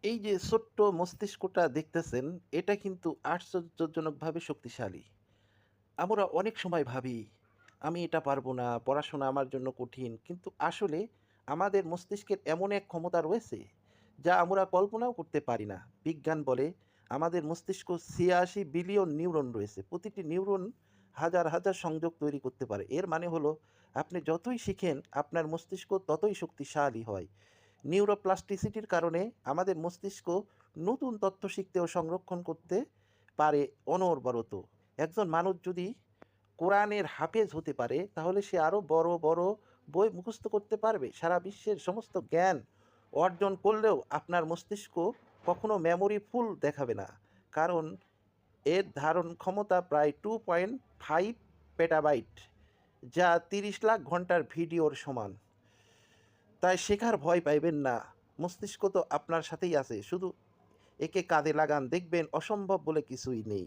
এই যে ছোট্ট মস্তিষ্কটা দেখতেছেন, এটা কিন্তু আশ্চর্যজনকভাবে শক্তিশালী। আমরা অনেক সময় ভাবি, "আমি এটা পারব না, পড়াশোনা আমার জন্য কঠিন।" কিন্তু আসলে আমাদের মস্তিষ্কের এমন এক ক্ষমতা রয়েছে, যা আমরা কল্পনাও করতে পারি না। বিজ্ঞান বলে, আমাদের মস্তিষ্ক ৮৬ বিলিয়ন নিউরন রয়েছে। প্রতিটি নিউরন হাজার, হাজার সংযোগ তৈরি করতে পারে। এর মানে হলো, আপনি যতই শিখেন, আপনার মস্তিষ্ক ততই শক্তিশালী হয়। নিউরোপ্লাস্টিসিটির কারণে আমাদের মস্তিষ্ক নতুন তথ্য শিখতে ও সংরক্ষণ করতে পারে অনবরত। একজন মানুষ যদি কোরআনের হাফেজ হতে পারে, তাহলে সে আরও বড় বড় বই মুখস্থ করতে পারবে। সারা বিশ্বের সমস্ত জ্ঞান অর্জন করলেও আপনার মস্তিষ্ক কখনো মেমোরি ফুল দেখাবে না, কারণ এর ধারণ ক্ষমতা প্রায় 2.5 পেটাবাইট, যা ৩০ লাখ ঘন্টার ভিডিওর সমান। তাই শেখার ভয় পাইবেন না। মস্তিষ্ক তো আপনার সাথেই আছে, শুধু একে কাজে লাগান, দেখবেন অসম্ভব বলে কিছুই নেই।